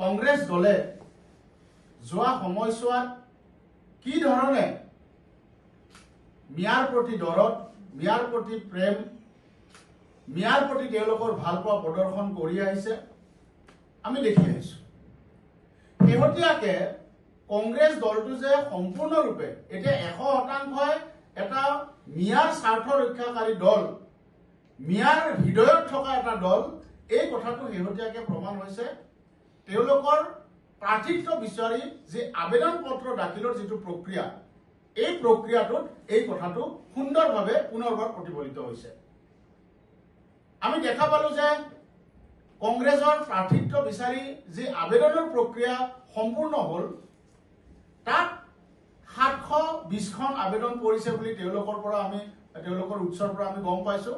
কংগ্ৰেছ দলে যোৱা সময়ছোৱাত কি ধৰণে মিয়াৰ প্ৰতি দৰদ, মিয়াৰ প্ৰতি প্ৰেম, মিয়াৰ প্ৰতি তেওঁলোকৰ ভালপোৱা প্ৰদৰ্শন কৰি আহিছে আমি দেখি আহিছোঁ। শেহতীয়াকে কংগ্ৰেছ দলটো যে সম্পূৰ্ণৰূপে এতিয়া 100% এটা মিয়াৰ স্বাৰ্থ ৰক্ষাকাৰী দল, মিয়াৰ হৃদয়ত থকা এটা দল, এই কথাটো শেহতীয়াকে প্ৰমাণ হৈছে। তেওঁলোকৰ প্ৰাৰ্থিত্ব বিচাৰি যে আবেদন পত্ৰ দাখিলৰ যিটো প্ৰক্ৰিয়া, এই প্ৰক্ৰিয়াটোত এই কথাটো সুন্দৰভাৱে পুনৰবাৰ প্ৰতিফলিত হৈছে। আমি দেখা পালো যে কংগ্ৰেছৰ প্ৰাৰ্থিত্ব বিচাৰি যি আবেদনৰ প্ৰক্ৰিয়া সম্পূৰ্ণ হ'ল, তাত 720খন আবেদন কৰিছে বুলি তেওঁলোকৰ উৎসৰ পৰা আমি গম পাইছোঁ।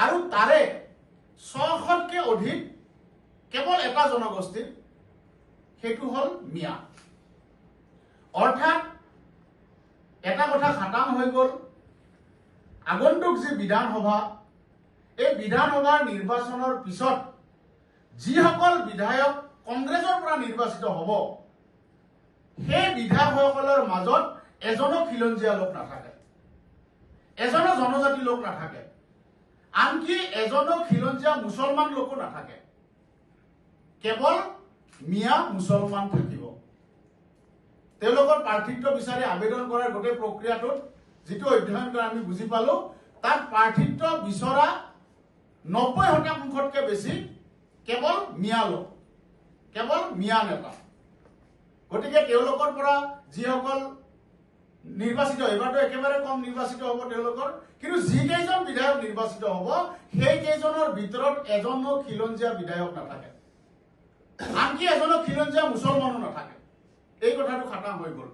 আৰু তাৰে 600তকৈ অধিক কেৱল এটা জনগোষ্ঠীৰ, সেইটো হ'ল মিয়া। অৰ্থাৎ এটা কথা খাটাং হৈ গ'ল, আগন্তুক যি বিধানসভা, এই বিধানসভাৰ নিৰ্বাচনৰ পিছত যিসকল বিধায়ক কংগ্ৰেছৰ পৰা নিৰ্বাচিত হ'ব, সেই বিধায়কসকলৰ মাজত এজনো খিলঞ্জীয়া লোক নাথাকে, এজনো জনজাতি লোক নাথাকে, আনকি এজনো খিলঞ্জীয়া মুছলমান লোকো নাথাকে, কেৱল মিয়া মুছলমান থাকিব। তেওঁলোকৰ প্ৰাৰ্থিত্ব বিচাৰি আবেদন কৰাৰ গোটেই প্ৰক্ৰিয়াটোত যিটো অধ্যয়ন কৰি আমি বুজি পালো, তাত প্ৰাৰ্থিত্ব বিচৰা 90%তকৈ বেছি কেৱল মিয়া লোক, কেৱল মিয়া নেতা। গতিকে তেওঁলোকৰ পৰা যিসকল নিৰ্বাচিত, এইবাৰতো একেবাৰে কম নিৰ্বাচিত হ'ব তেওঁলোকৰ, কিন্তু যিকেইজন বিধায়ক নিৰ্বাচিত হ'ব, সেইকেইজনৰ ভিতৰত এজনো খিলঞ্জীয়া বিধায়ক নাথাকে, আনকি এজনো খিলঞ্জীয়া মুছলমানো নাথাকে। এই কথাটো খাটাং হৈ গ'ল।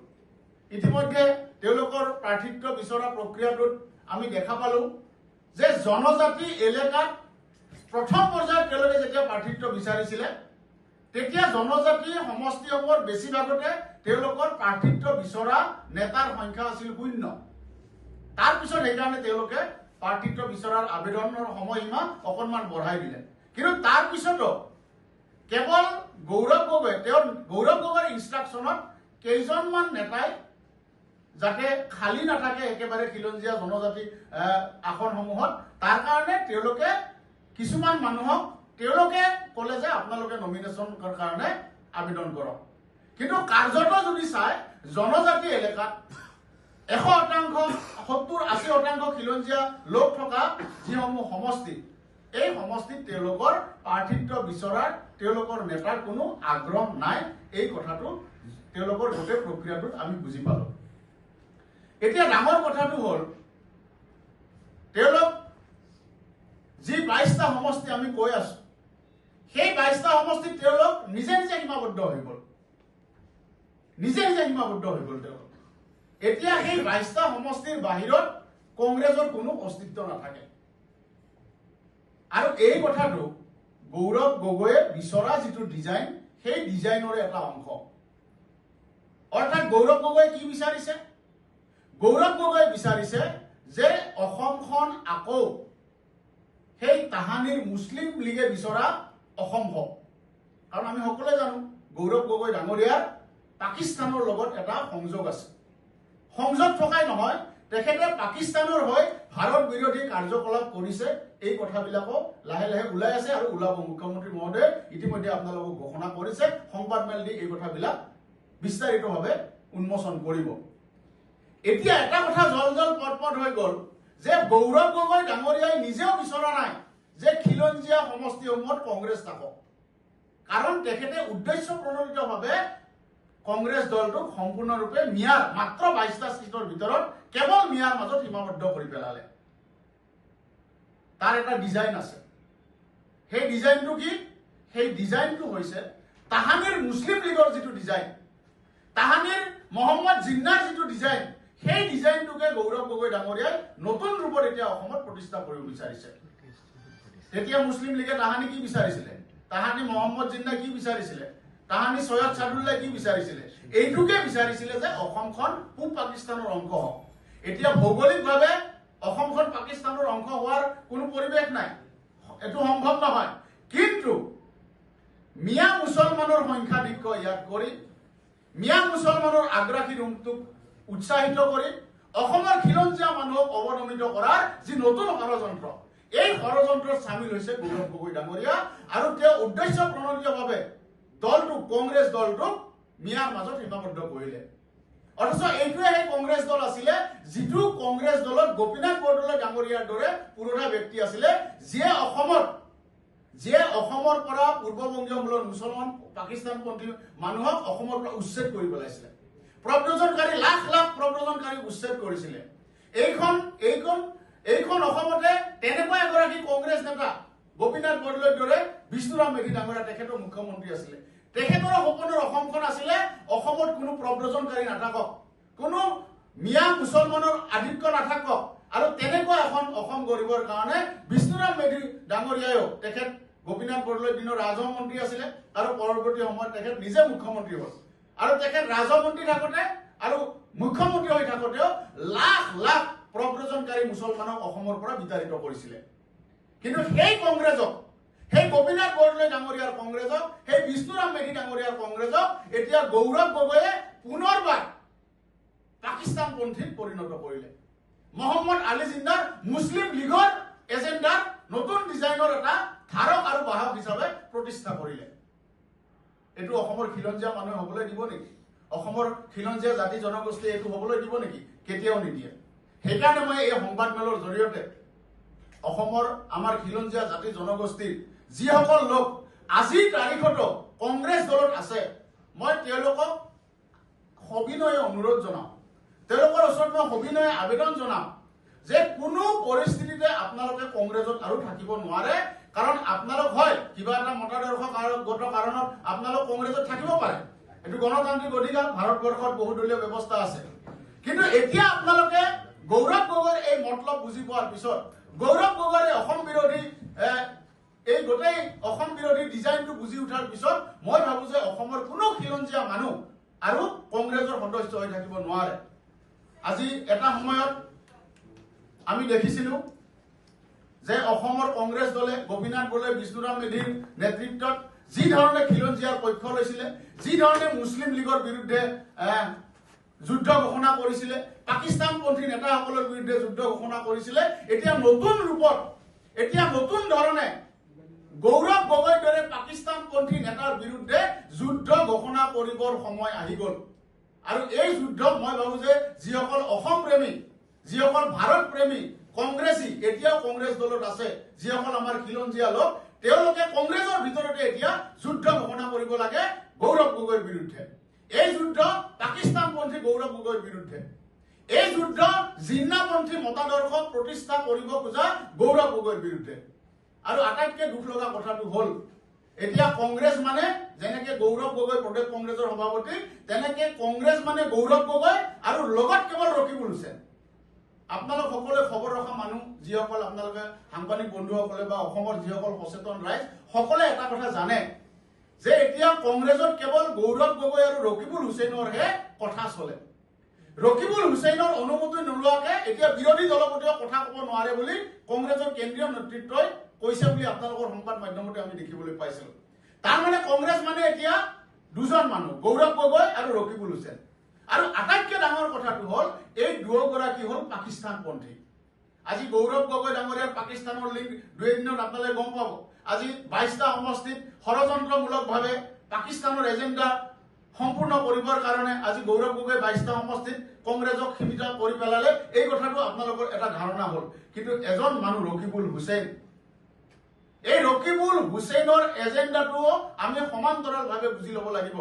ইতিমধ্যে তেওঁলোকৰ প্ৰাৰ্থিত্ব বিচৰা প্ৰক্ৰিয়াটোত আমি দেখা পালো যে জনজাতি এলেকাত প্ৰথম পৰ্যায়ত তেওঁলোকে যেতিয়া প্ৰাৰ্থিত্ব বিচাৰিছিলে, তেতিয়া জনজাতি সমষ্টিসমূহৰ বেছিভাগতে তেওঁলোকৰ প্ৰাৰ্থিত্ব বিচৰা নেতাৰ সংখ্যা আছিল 0। তাৰপিছত সেইকাৰণে তেওঁলোকে প্ৰাৰ্থিত্ব বিচৰাৰ আবেদনৰ সময়সীমা অকণমান বঢ়াই দিলে। কিন্তু তাৰপিছতো কেৱল গৌৰৱ গগৈৰ ইনষ্ট্ৰাকশ্যনত কেইজনমান নেতাই যাতে খালী নাথাকে একেবাৰে খিলঞ্জীয়া জনজাতি আসনসমূহত, তাৰ কাৰণে তেওঁলোকে কিছুমান মানুহক তেওঁলোকে ক'লে যে আপোনালোকে নমিনেশ্যনৰ কাৰণে আবেদন কৰক। কিন্তু কাৰ্যত যদি চাই, জনজাতি এলেকাত 100%, 70-80% খিলঞ্জীয়া লোক থকা যিসমূহ সমষ্টি, এই সমষ্টিত তেওঁলোকৰ প্ৰাৰ্থিত্ব বিচৰাৰ তেওঁলোকৰ নেতাৰ কোনো আগ্ৰহ নাই। এই কথাটো তেওঁলোকৰ গোটেই প্ৰক্ৰিয়াটোত আমি বুজি পালো। এতিয়া ডাঙৰ কথাটো হ'ল, তেওঁলোক যি 22টা সমষ্টি আমি কৈ আছো, সেই 22টা সমষ্টিত তেওঁলোক নিজে নিজে সীমাবদ্ধ হৈ গ'ল, তেওঁলোক। এতিয়া সেই 22টা সমষ্টিৰ বাহিৰত কংগ্ৰেছৰ কোনো অস্তিত্ব নাথাকে। আৰু এই কথাটো গৌৰৱ গগৈয়ে বিচৰা যিটো ডিজাইন, সেই ডিজাইনৰে এটা অংশ। অৰ্থাৎ গৌৰৱ গগৈয়ে কি বিচাৰিছে? গৌৰৱ গগৈয়ে বিচাৰিছে যে অসমখন আকৌ সেই তাহানিৰ মুছলিম লীগে বিচৰা অসম্ভৱ। কাৰণ আমি সকলোৱে জানো গৌৰৱ গগৈ ডাঙৰীয়াৰ পাকিস্তানৰ লগত এটা সংযোগ আছে। সংযোগ থকাই নহয়, তেখেতে পাকিস্তানৰ হৈ ভাৰত বিৰোধী কাৰ্যকলাপ কৰিছে। এই কথাবিলাকো লাহে লাহে ওলাই আছে আৰু ওলাব। মুখ্যমন্ত্ৰী মহোদয়ে ইতিমধ্যে আপোনালোকক ঘোষণা কৰিছে, সংবাদমেল দি এই কথাবিলাক বিস্তাৰিতভাৱে উন্মোচন কৰিব। এতিয়া এটা কথা জল পটপট হৈ গ'ল যে গৌৰৱ গগৈ ডাঙৰীয়াই নিজেও বিচৰা নাই যে খিলঞ্জীয়া সমষ্টিসমূহত কংগ্ৰেছ থাকক। কাৰণ তেখেতে উদ্দেশ্য প্ৰণোদিতভাৱে কংগ্ৰেছ দলটোক সম্পূৰ্ণৰূপে মিয়াৰ মাত্ৰ 22টা সিটৰ ভিতৰত কেৱল মিয়াৰ মাজত সীমাবদ্ধ কৰি পেলালে। তাৰ এটা ডিজাইন আছে। সেই ডিজাইনটো কি? সেই ডিজাইনটো হৈছে তাহানিৰ মুছলিম লীগৰ যিটো ডিজাইন, তাহানিৰ মহম্মদ জিন্নাৰ যিটো ডিজাইন, সেই ডিজাইনটোকে গৌৰৱ গগৈ ডাঙৰীয়াই নতুন ৰূপত এতিয়া অসমত প্ৰতিষ্ঠা কৰিব বিচাৰিছে। তেতিয়া মুছলিম লীগে তাহানি কি বিচাৰিছিলে? তাহানি মহম্মদ জিন্নাই কি বিচাৰিছিলে? তাহানি সৈয়দ সাদুল্লাই কি বিচাৰিছিলে? এইটোকে বিচাৰিছিলে যে অসমখন পূব পাকিস্তানৰ অংশ হওক। এতিয়া ভৌগোলিকভাৱে অসমখন পাকিস্তানৰ অংশ হোৱাৰ কোনো পৰিৱেশ নাই, এইটো সম্ভৱ নহয়। কিন্তু মিয়া মুছলমানৰ সংখ্যাধিক্য ইয়াত কৰি মিয়া মুছলমানৰ আগ্ৰাসী ৰূপটোক উৎসাহিত কৰি অসমৰ খিলঞ্জীয়া মানুহক অৱনমিত কৰাৰ যি নতুন ষড়যন্ত্ৰ, এই ষড়যন্ত্ৰত চামিল হৈছে গৌৰৱ গগৈ ডাঙৰীয়া আৰু তেওঁ উদ্দেশ্য প্ৰণোদিতভাৱে দলটোক কংগ্ৰেছ দলটোক মিয়াৰ মাজত সীমাবদ্ধ কৰিলে। অথচ এইটোৱে সেই কংগ্ৰেছ দল আছিলে যিটো কংগ্ৰেছ দলত গোপীনাথ বৰদলৈ ডাঙৰীয়াৰ দৰে পুৰণা ব্যক্তি আছিলে, যিয়ে অসমৰ পৰা পূৰ্ববংগীয় মূলৰ মুছলমান পাকিস্তানপন্থী মানুহক অসমৰ পৰা উচ্ছেদ কৰি পেলাইছিলে। প্ৰব্ৰজনকাৰী লাখ লাখ প্ৰব্ৰজনকাৰী উচ্ছেদ কৰিছিলে। এইখন অসমতে তেনেকুৱা এগৰাকী কংগ্ৰেছ নেতা গোপীনাথ বৰদলৈৰ দৰে বিষ্ণুৰাম মেধি ডাঙৰীয়া তেখেতৰ মুখ্যমন্ত্ৰী আছিলে। তেখেতৰ সপোনৰ অসমখন আছিলে অসমত কোনো প্ৰব্ৰজনকাৰী নাথাকক, কোনো মিয়া মুছলমানৰ আধিক্য নাথাকক, আৰু তেনেকুৱা এখন অসম গঢ়িবৰ কাৰণে বিষ্ণুৰাম মেধি ডাঙৰীয়ায়ো তেখেত গোপীনাথ বৰদলৈৰ দিনৰ ৰাজহ মন্ত্ৰী আছিলে আৰু পৰৱৰ্তী সময়ত তেখেত নিজে মুখ্যমন্ত্ৰী হ'ল। আৰু তেখেত ৰাজহ মন্ত্ৰী থাকোঁতে আৰু মুখ্যমন্ত্ৰী হৈ থাকোঁতেও লাখ লাখ প্ৰব্ৰজনকাৰী মুছলমানক অসমৰ পৰা বিতাড়িত কৰিছিলে। কিন্তু সেই কংগ্ৰেছক, সেই গোপীনাথ বৰদলৈ ডাঙৰীয়াৰ কংগ্ৰেছক, সেই বিষ্ণুৰাম মেধি ডাঙৰীয়াৰ কংগ্ৰেছক এতিয়া গৌৰৱ গগৈয়ে পুনৰবাৰ পাকিস্তানপন্থীত পৰিণত কৰিলে। মহম্মদ আলী জিন্নাৰ মুছলিম লীগৰ এজেণ্ডাৰ নতুন ডিজাইনৰ এটা ধাৰক আৰু বাহক হিচাপে প্ৰতিষ্ঠা কৰিলে। এইটো অসমৰ খিলঞ্জীয়া মানুহে হ'বলৈ দিব নেকি? অসমৰ খিলঞ্জীয়া জাতি জনগোষ্ঠীয়ে এইটো হ'বলৈ দিব নেকি? কেতিয়াও নিদিয়ে। সেইকাৰণে মই এই সংবাদমেলৰ জৰিয়তে অসমৰ আমাৰ খিলঞ্জীয়া জাতি জনগোষ্ঠীৰ যিসকল লোক আজিৰ তাৰিখতো কংগ্ৰেছ দলত আছে, মই তেওঁলোকক সবিনয়ে অনুৰোধ জনাওঁ, তেওঁলোকৰ ওচৰত মই সবিনয়ে আবেদন জনাওঁ যে কোনো পৰিস্থিতিতে আপোনালোকে কংগ্ৰেছত আৰু থাকিব নোৱাৰে। কাৰণ আপোনালোক হয় কিবা এটা মতাদৰ্শগত কাৰণত আপোনালোক কংগ্ৰেছত থাকিব পাৰে, এইটো গণতান্ত্ৰিক অধিকাৰ, ভাৰতবৰ্ষত বহুদলীয় ব্যৱস্থা আছে। কিন্তু এতিয়া আপোনালোকে গৌৰৱ গগৈৰ এই মতলব বুজি পোৱাৰ পিছত, গৌৰৱ গগৈৰ অসম বিৰোধী এই গোটেই অসম বিৰোধী ডিজাইনটো বুজি উঠাৰ পিছত মই ভাবোঁ যে অসমৰ কোনো খিলঞ্জীয়া মানুহ আৰু কংগ্ৰেছৰ সদস্য হৈ থাকিব নোৱাৰে। আজি এটা সময়ত আমি দেখিছিলোঁ যে অসমৰ কংগ্ৰেছ দলে গোপীনাথ বৰদলৈ, বিষ্ণুৰাম মেধিৰ নেতৃত্বত যি ধৰণে খিলঞ্জীয়াৰ পক্ষ লৈছিলে, যি ধৰণে মুছলিম লীগৰ বিৰুদ্ধে যুদ্ধ ঘোষণা কৰিছিলে, পাকিস্তানপন্থী নেতাসকলৰ বিৰুদ্ধে যুদ্ধ ঘোষণা কৰিছিলে, এতিয়া নতুন ৰূপত, এতিয়া নতুন ধৰণে গৌৰৱ গগৈৰ দৰে পাকিস্তানপন্থী নেতাৰ বিৰুদ্ধে যুদ্ধ ঘোষণা কৰিবৰ সময় আহি গ'ল। আৰু এই যুদ্ধক মই ভাবোঁ যে যিসকল অসম প্ৰেমী, যিসকল ভাৰত প্ৰেমী কংগ্ৰেছী এতিয়াও কংগ্ৰেছ দলত আছে, যিসকল আমাৰ খিলঞ্জীয়া লোক, তেওঁলোকে কংগ্ৰেছৰ ভিতৰতে এতিয়া যুদ্ধ ঘোষণা কৰিব লাগে গৌৰৱ গগৈৰ বিৰুদ্ধে। এই যুদ্ধ পাকিস্তানপন্থী গৌৰৱ গগৈৰ বিৰুদ্ধে, এই যুদ্ধ জিন্নাপন্থী মতাদৰ্শ প্ৰতিষ্ঠা কৰিব খোজা গৌৰৱ গগৈৰ বিৰুদ্ধে। আৰু আটাইতকৈ দুখ লগা কথাটো হ'ল এতিয়া কংগ্ৰেছ মানে যেনেকে গৌৰৱ গগৈ প্ৰদেশ কংগ্ৰেছৰ সভাপতি, তেনেকে কংগ্ৰেছ মানে গৌৰৱ গগৈ আৰু লগত কেৱল ৰকিবুল হুছেইন। আপোনালোক সকলোৱে খবৰ ৰখা মানুহ, যিসকল আপোনালোকে সাংবাদিক বন্ধুসকলে বা অসমৰ যিসকল সচেতন ৰাইজ, সকলোৱে এটা কথা জানে যে এতিয়া কংগ্ৰেছত কেৱল গৌৰৱ গগৈ আৰু ৰকিবুল হুছেইনৰহে কথা চলে। ৰকিবুল হুছেইনৰ অনুমতি নোলোৱাকে এতিয়া বিৰোধী দলপতিয়েও কথা ক'ব নোৱাৰে বুলি কংগ্ৰেছৰ কেন্দ্ৰীয় নেতৃত্বই কৈছে বুলি আপোনালোকৰ সংবাদ মাধ্যমতে আমি দেখিবলৈ পাইছিলোঁ। তাৰমানে কংগ্ৰেছ মানে এতিয়া দুজন মানুহ, গৌৰৱ গগৈ আৰু ৰকিবুল হুছেইন। আৰু আটাইতকৈ ডাঙৰ কথাটো হ'ল এই দুয়োগৰাকী হ'ল পাকিস্তানপন্থী। আজি গৌৰৱ গগৈ ডাঙৰীয়াৰ পাকিস্তানৰ লিংক দুই এদিনত আপোনালোকে গম পাব। আজি 22টা সমষ্টিত ষড়যন্ত্ৰমূলকভাৱে পাকিস্তানৰ এজেণ্ডা সম্পূৰ্ণ কৰিবৰ কাৰণে আজি গৌৰৱ গগৈ 22টা সমষ্টিত কংগ্ৰেছক সীমিত কৰি পেলালে। এই কথাটো আপোনালোকৰ এটা ধাৰণা হ'ল। কিন্তু এজন মানুহ ৰকিবুল হুছেইন, এই ৰকিবুল হুছেইনৰ এজেণ্ডাটোও আমি সমান্তৰালভাৱে বুজি ল'ব লাগিব।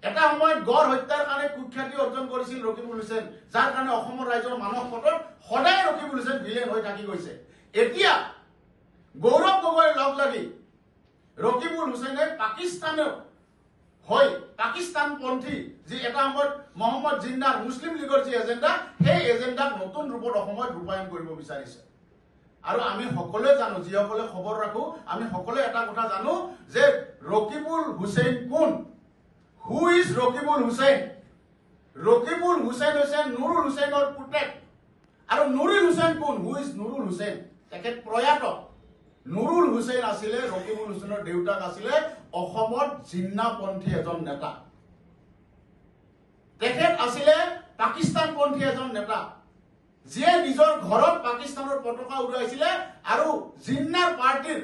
এটা সময়ত গড় হত্যাৰ কাৰণে কুখ্যাতি অৰ্জন কৰিছিল ৰকিবুল হুছেইন, যাৰ কাৰণে অসমৰ ৰাইজৰ মানস পটত সদায় ৰকিবুল হুছেইন ভিলেন হৈ থাকি গৈছে। এতিয়া গৌৰৱ গগৈৰ লগ লাগি ৰকিবুল হুছেইনে পাকিস্তানেও হৈ পাকিস্তানপন্থী যি এটা সময়ত মহম্মদ জিন্নাৰ মুছলিম লীগৰ যি এজেণ্ডা, সেই এজেণ্ডাক নতুন ৰূপত অসমত ৰূপায়ণ কৰিব বিচাৰিছে। আৰু আমি সকলোৱে জানো, যিসকলে খবৰ ৰাখো, আমি সকলোৱে এটা কথা জানো যে ৰকিবুল হুছেইন কোন। Who is Rakibul Hussain? ৰকিবুল হুছেইন হৈছে নুৰুল হুছেইনৰ পুতেক। আৰু নুৰুল হুছেইন কোন? Who is Nurul Hussain? তেখেত প্ৰয়াত। নুৰুল হুছেইন আছিলে ৰকিবুল হুছেইনৰ দেউতাক, আছিলে অসমত জিন্নাপন্থী এজন নেতা তেখেত আছিলে পাকিস্তানপন্থী এজন নেতা যিয়ে নিজৰ ঘৰত পাকিস্তানৰ পতাকা উৰুৱাইছিলে আৰু জিন্নাৰ পাৰ্টিৰ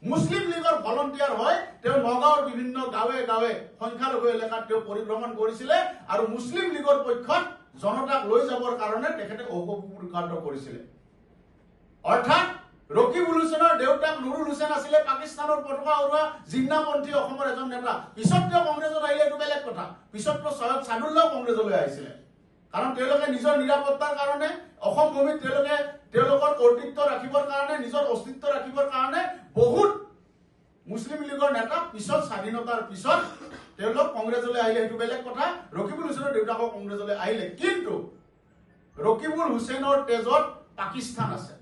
মুছলিম লীগৰ ভলণ্টিয়াৰ হয় তেওঁ নগাঁৱৰ বিভিন্ন গাঁৱে গাঁৱে সংখ্যালঘু এলেকাত তেওঁ পৰিভ্ৰমণ কৰিছিলে আৰু মুছলিম লীগৰ পক্ষত জনতাক লৈ যাবৰ কাৰণে তেখেতে অপপ্ৰচাৰ কৰিছিলে অৰ্থাৎ ৰকিবুল হুছেইনৰ দেউতাক নুৰুল হুছেইন আছিলে পাকিস্তানৰ পতাকা উৰুৱা জিন্নাপন্থী অসমৰ এজন নেতা পিছত তেওঁ কংগ্ৰেছত আহিলে এইটো বেলেগ কথা পিছত সৈয়দ ছাদুল্লাহ কংগ্ৰেছলৈ আহিছিলে কাৰণ তেওঁলোকে নিজৰ নিৰাপত্তাৰ কাৰণে অসম ভূমিত তেওঁলোকৰ কৰ্তৃত্ব ৰাখিবৰ কাৰণে নিজৰ অস্তিত্ব ৰাখিবৰ কাৰণে বহুত মুছলিম লীগৰ নেতা পিছত স্বাধীনতাৰ পিছত তেওঁলোক কংগ্ৰেছলৈ আহিলে এইটো বেলেগ কথা ৰকিবুল হুছেইনৰ দেউতাকক কংগ্ৰেছলৈ আহিলে কিন্তু ৰকিবুল হুছেইনৰ তেজত পাকিস্তান আছে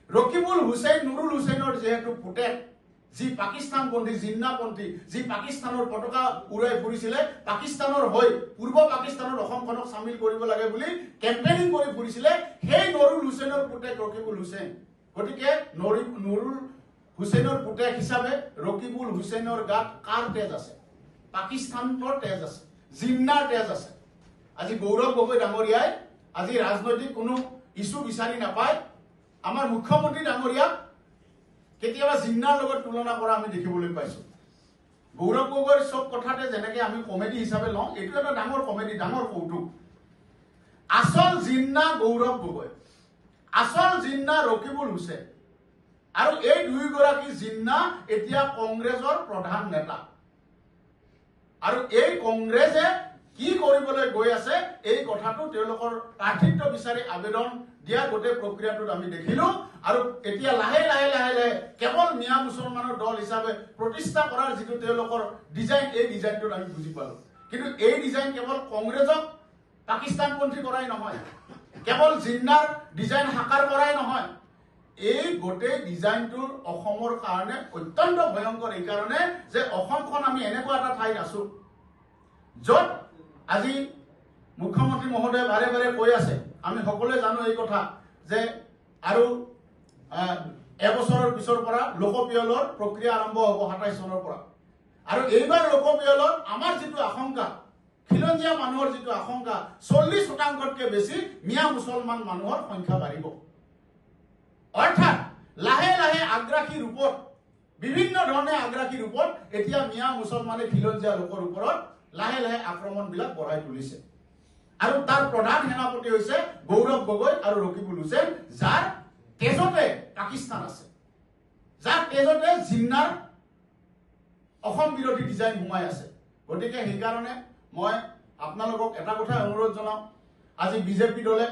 ৰকিবুল হুছেইন নুৰুল হুছেইনৰ যেহেতু পুতেক যি পাকিস্তানপন্থী জিন্নাপন্থী যি পাকিস্তানৰ পতাকা উৰাই ফুৰিছিলে পাকিস্তানৰ হৈ পূৰ্ব পাকিস্তানৰ অসমখনক সামিল কৰিব লাগে বুলি কেম্পেইনিং কৰি ফুৰিছিলে সেই নুৰুল হুছেইনৰ পুতেক ৰকিবুল হুছেইন গতিকে নুৰুল হুছেইনৰ পুতেক হিচাপে ৰকিবুল হুছেইনৰ গাত কাৰ তেজ আছে পাকিস্তানৰ তেজ আছে জিন্নাৰ তেজ আছে আজি গৌৰৱ গগৈ ডাঙৰীয়াই আজি ৰাজনৈতিক কোনো ইস্যু বিচাৰি নাপায় আমাৰ মুখ্যমন্ত্ৰী ডাঙৰীয়াক কেতিয়াবা জিন্নাৰ লগত তুলনা কৰা আমি দেখিবলৈ পাইছো গৌৰৱ গগৈৰ সব কথাতে যেনেকে আমি কমেডি হিচাপে লওঁ এইটো এটা ডাঙৰ কমেডি ডাঙৰ কৌতুক আসল জিন্না গৌৰৱ গগৈ আসল জিন্না ৰকিবুল হুছেইন আৰু এই দুইগৰাকী জিন্না এতিয়া কংগ্ৰেছৰ প্ৰধান নেতা আৰু এই কংগ্ৰেছে কি কৰিবলৈ গৈ আছে এই কথাটো তেওঁলোকৰ প্ৰাৰ্থিত্ব বিচাৰি আবেদন দিয়া গোটেই প্ৰক্ৰিয়াটোত আমি দেখিলো আৰু এতিয়া লাহে লাহে লাহে লাহে কেৱল মিয়া মুছলমানৰ দল হিচাপে প্ৰতিষ্ঠা কৰাৰ যিটো তেওঁলোকৰ ডিজাইন এই ডিজাইনটোত আমি বুজি পালো কিন্তু এই ডিজাইন কেৱল কংগ্ৰেছক পাকিস্তানপন্থী কৰাই নহয় কেৱল জিন্নাৰ ডিজাইন সাকাৰ কৰাই নহয় এই গোটেই ডিজাইনটোৰ অসমৰ কাৰণে অত্যন্ত ভয়ংকৰ এই কাৰণে যে অসমখন আমি এনেকুৱা এটা ঠাইত আছো য'ত আজি মুখ্যমন্ত্ৰী মহোদয়ে বাৰে বাৰে কৈ আছে আমি সকলোৱে জানো এই কথা যে আৰু এবছৰৰ পিছৰ পৰা লোকপিয়লৰ প্ৰক্ৰিয়া আৰম্ভ হ'ব 27 চনৰ পৰা আৰু এইবাৰ লোকপিয়লৰ আমাৰ যিটো আশংকা খিলঞ্জীয়া মানুহৰ যিটো আশংকা 40% বেছি মিয়া মুছলমান মানুহৰ সংখ্যা বাঢ়িব অৰ্থাৎ লাহে লাহে আগ্ৰাসী ৰূপত বিভিন্ন ধৰণে আগ্ৰাসী ৰূপত এতিয়া মিয়া মুছলমানে খিলঞ্জীয়া লোকৰ ওপৰত লাহে লাহে আক্ৰমণবিলাক বঢ়াই তুলিছে আৰু তাৰ প্ৰধান সেনাপতি হৈছে গৌৰৱ গগৈ আৰু ৰকিবুল হুছেইন যাৰ তেজতে পাকিস্তান আছে যাৰ তেজতে জিন্নাৰ অসম বিৰোধী ডিজাইন সোমাই আছে গতিকে সেইকাৰণে মই আপোনালোকক এটা কথা অনুৰোধ জনাওঁ আজি বিজেপি দলে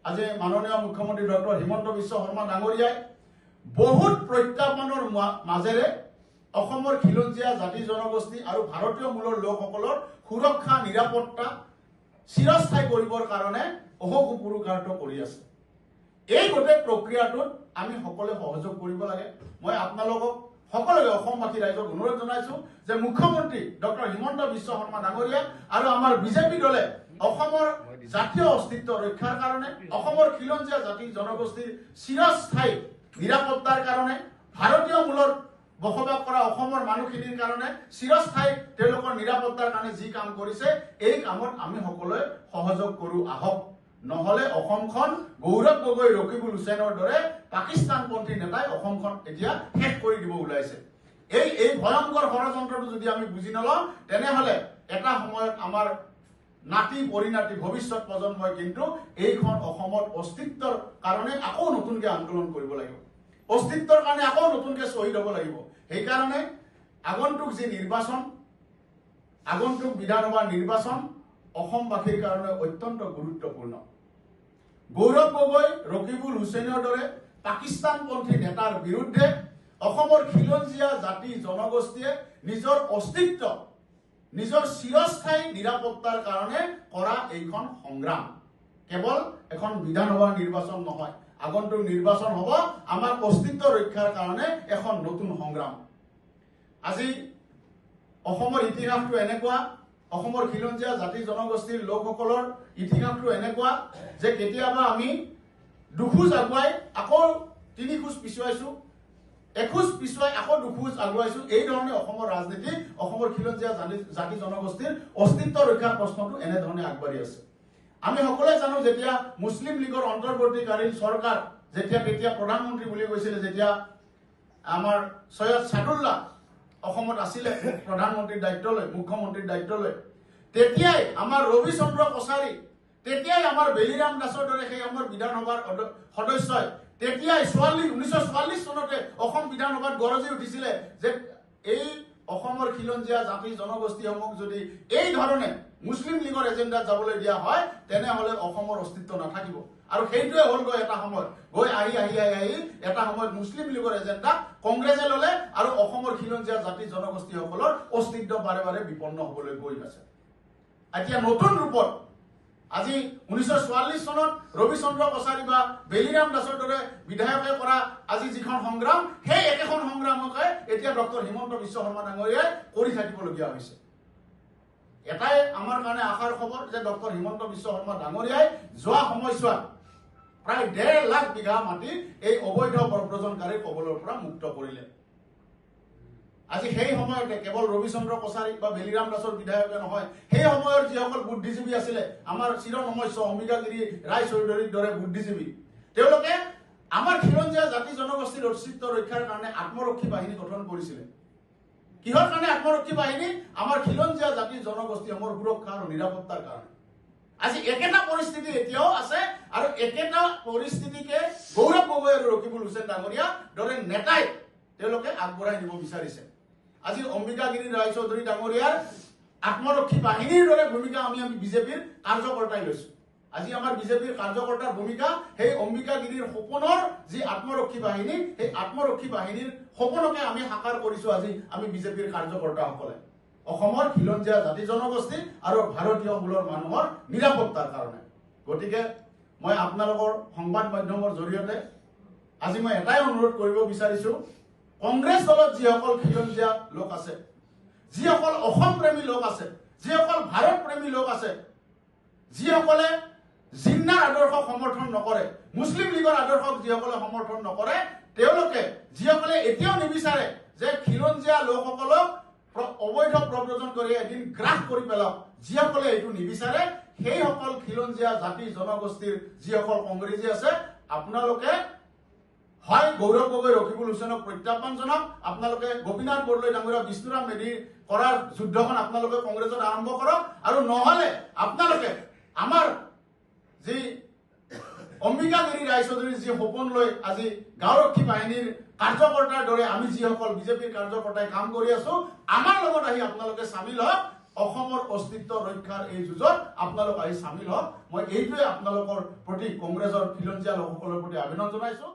আজি মাননীয় মুখ্যমন্ত্ৰী ডক্টৰ হিমন্ত বিশ্ব শৰ্মা ডাঙৰীয়াই বহুত প্ৰত্যাহ্বানৰ মাজেৰে অসমৰ খিলঞ্জীয়া জাতি জনগোষ্ঠী আৰু ভাৰতীয় মূলৰ লোকসকলৰ সুৰক্ষা নিৰাপত্তা চিৰস্থায়ী কৰিবৰ কাৰণে অহোপুৰুষাৰ্থ কৰি আছে এই গোটেই প্ৰক্ৰিয়াটোত আমি সকলোৱে সহযোগ কৰিব লাগে মই আপোনালোকক সকলোৱে অসমবাসী ৰাইজক অনুৰোধ জনাইছো যে মুখ্যমন্ত্ৰী ডক্টৰ হিমন্ত বিশ্ব শৰ্মা ডাঙৰীয়া আৰু আমাৰ বিজেপি দলে অসমৰ জাতীয় অস্তিত্ব ৰক্ষাৰ কাৰণে অসমৰ খিলঞ্জীয়া জাতি জনগোষ্ঠীৰ চিৰস্থায়ী নিৰাপত্তাৰ কাৰণে ভাৰতীয় মূলৰ বসবাস কৰা অসমৰ মানুহখিনিৰ কাৰণে চিৰস্থায়ী তেওঁলোকৰ নিৰাপত্তাৰ কাৰণে যি কাম কৰিছে এই কামত আমি সকলোৱে সহযোগ কৰো আহক নহলে অসমখন গৌৰৱ গগৈ ৰকিবুল হুছেইনৰ দৰে পাকিস্তানপন্থী নেতাই অসমখন এতিয়া শেষ কৰি দিব ওলাইছে এই ভয়ংকৰ ষড়যন্ত্ৰটো যদি আমি বুজি নলওঁ তেনেহলে এটা সময়ত আমাৰ নাতি পৰিণাতি ভৱিষ্যত প্ৰজন্মই কিন্তু এইখন অসমত অস্তিত্বৰ কাৰণে আকৌ নতুনকৈ আন্দোলন কৰিব লাগিব অস্তিত্বৰ কাৰণে আকৌ নতুনকৈ শ্বহীদ হ'ব লাগিব সেইকাৰণে আগন্তুক যি নিৰ্বাচন আগন্তুক বিধানসভা নিৰ্বাচন অসমবাসীৰ কাৰণে অত্যন্ত গুৰুত্বপূৰ্ণ গৌৰৱ গগৈ ৰকিবুল হুছেইনৰ দৰে পাকিস্তানপন্থী নেতাৰ বিৰুদ্ধে অসমৰ খিলঞ্জীয়া জাতি জনগোষ্ঠীয়ে নিজৰ অস্তিত্ব নিজৰ চিৰস্থায়ী নিৰাপত্তাৰ কাৰণে কৰা এইখন সংগ্ৰাম কেৱল এখন বিধানসভা নিৰ্বাচন নহয় আগন্তুক নিৰ্বাচন হ'ব আমাৰ অস্তিত্ব ৰক্ষাৰ কাৰণে এখন নতুন সংগ্ৰাম আজি অসমৰ ইতিহাসটো এনেকুৱা অসমৰ খিলঞ্জীয়া জাতি জনগোষ্ঠীৰ লোকসকলৰ ইতিহাসটো এনেকুৱা যে কেতিয়াবা আমি দুখোজ আগুৱাই আকৌ তিনি খোজ পিছুৱাইছো এখোজ পিছুৱাই আকৌ দুখোজ আগুৱাইছো। এই ধৰণে অসমৰ ৰাজনীতি, অসমৰ খিলঞ্জীয়া জাতি জনগোষ্ঠীৰ অস্তিত্ব ৰক্ষাৰ প্ৰশ্নটো এনেধৰণে আগবাঢ়ি আছে। আমি সকলোৱে জানো যেতিয়া মুছলিম লীগৰ অন্তৰ্বৰ্তীকালীন চৰকাৰ তেতিয়া প্ৰধানমন্ত্ৰী বুলি কৈছিলে, যেতিয়া আমাৰ সৈয়দ ছাদুল্লাহ অসমত আছিলে প্ৰধানমন্ত্ৰীৰ দায়িত্ব লৈ, মুখ্যমন্ত্ৰীৰ দায়িত্ব লৈ, তেতিয়াই আমাৰ ৰবিচন্দ্ৰ কছাৰী, তেতিয়াই আমাৰ বেলিৰাম দাসৰ দৰে সেই আমাৰ বিধানসভাৰ সদস্যই তেতিয়াই 1944 চনতে অসম বিধানসভাত গৰজি উঠিছিলে যে এই অসমৰ খিলঞ্জীয়া জাতি জনগোষ্ঠীসমূহক যদি এই ধৰণে মুছলিম লীগৰ এজেণ্ডাত যাবলৈ দিয়া হয় তেনেহলে অসমৰ অস্তিত্ব নাথাকিব। আৰু সেইটোৱে হ'লগৈ এটা সময়ত গৈ আহি এটা সময়ত মুছলিম লীগৰ এজেণ্ডা কংগ্ৰেছে ললে আৰু অসমৰ খিলঞ্জীয়া জাতি জনগোষ্ঠীসকলৰ অস্তিত্ব বাৰে বাৰে বিপন্ন হবলৈ গৈ আছে। এতিয়া নতুন ৰূপত আজি 1944 চনত ৰবিচন্দ্ৰ কছাৰী বা বেলিৰাম দাসৰ দৰে বিধায়কে কৰা আজি যিখন সংগ্ৰাম, সেই একেখন সংগ্ৰামকে এতিয়া ডক্টৰ হিমন্ত বিশ্ব শৰ্মা ডাঙৰীয়াই কৰি থাকিবলগীয়া হৈছে। এটাই আমাৰ কাৰণে আশাৰ খবৰ যে ডক্টৰ হিমন্ত বিশ্ব শৰ্মা ডাঙৰীয়াই যোৱা সময়ছোৱাত প্ৰায় 1.5 লাখ বিঘা মাটি এই অবৈধ প্ৰব্ৰজনকাৰীৰ কবলৰ পৰা মুক্ত কৰিলে। আজি সেই সময়তে কেৱল ৰবিচন্দ্ৰ কছাৰী বা বেলিৰাম দাসৰ বিধায়কে নহয়, সেই সময়ৰ যিসকল বুদ্ধিজীৱী আছিলে, আমাৰ চিৰনমস্য অম্বিকাগিৰি ৰায় চৌধুৰীৰ দৰে বুদ্ধিজীৱী, তেওঁলোকে আমাৰ খিলঞ্জীয়া জাতি জনগোষ্ঠীৰ অস্তিত্ব ৰক্ষাৰ কাৰণে আত্মৰক্ষী বাহিনী গঠন কৰিছিলে। কিহৰ কাৰণে আত্মৰক্ষী বাহিনী? আমাৰ খিলঞ্জীয়া জাতি জনগোষ্ঠীসমূহৰ সুৰক্ষা আৰু নিৰাপত্তাৰ কাৰণে। আজি একেটা পৰিস্থিতি এতিয়াও আছে আৰু একেটা পৰিস্থিতিকে গৌৰৱ গগৈ আৰু ৰকিবুল হুছেইন ডাঙৰীয়া দৰে নেতাই তেওঁলোকে আগবঢ়াই নিব বিচাৰিছে। আজি অম্বিকাগিৰি ৰায় চৌধুৰী ডাঙৰীয়াৰ আত্মৰক্ষী বাহিনীৰ দৰে ভূমিকা আমি বিজেপিৰ কাৰ্যকৰ্তাই লৈছো। আজি আমাৰ বিজেপিৰ কাৰ্যকৰ্তাৰ ভূমিকা সেই অম্বিকাগিৰিৰ সপোনৰ যি আত্মৰক্ষী বাহিনী, সেই আত্মৰক্ষী বাহিনীৰ সপোনকে আমি সাকাৰ কৰিছো আজি আমি বিজেপিৰ কাৰ্যকৰ্তাসকলে অসমৰ খিলঞ্জীয়া জাতি জনগোষ্ঠী আৰু ভাৰতীয় মূলৰ মানুহৰ নিৰাপত্তাৰ কাৰণে। গতিকে মই আপোনালোকৰ সংবাদ মাধ্যমৰ জৰিয়তে আজি মই এটাই অনুৰোধ কৰিব বিচাৰিছো, কংগ্ৰেছ দলত যিসকল খিলঞ্জীয়া লোক আছে, যিসকল অসম প্ৰেমী লোক আছে, যিসকল ভাৰত প্ৰেমী লোক আছে, যিসকলে জিন্নাৰ আদৰ্শক সমৰ্থন নকৰে, মুছলিম লীগৰ আদৰ্শক যিসকলে সমৰ্থন নকৰে, তেওঁলোকে যিসকলে এতিয়াও নিবিচাৰে যে খিলঞ্জীয়া লোকসকলক অবৈধ প্ৰব্ৰজন কৰি এদিন গ্ৰাস কৰি পেলাওক, যিসকলে এইটো নিবিচাৰে, সেইসকল খিলঞ্জীয়া জাতি জনগোষ্ঠীৰ যিসকল কংগ্ৰেছী আছে, আপোনালোকে হয় গৌৰৱ গগৈ ৰকিবুল হুছেইনক প্ৰত্যাহ্বান জনাওক, আপোনালোকে গোপীনাথ বৰদলৈ ডাঙৰীয়া বিষ্ণুৰাম মেধি কৰাৰ যুদ্ধখন আপোনালোকে কংগ্ৰেছত আৰম্ভ কৰক, আৰু নহলে আপোনালোকে আমাৰ যি অম্বিকাগিৰি ৰায় চৌধুৰীৰ যি সপোন লৈ আজি গাঁওৰক্ষী বাহিনীৰ কাৰ্যকৰ্তাৰ দৰে আমি যিসকল বিজেপিৰ কাৰ্যকৰ্তাই কাম কৰি আছো, আমাৰ লগত আহি আপোনালোকে চামিল হওক। অসমৰ অস্তিত্ব ৰক্ষাৰ এই যুঁজত আপোনালোক আহি চামিল হওক। মই এইটোৱে আপোনালোকৰ প্ৰতি কংগ্ৰেছৰ খিলঞ্জীয়া লোকসকলৰ প্ৰতি আবেদন জনাইছো।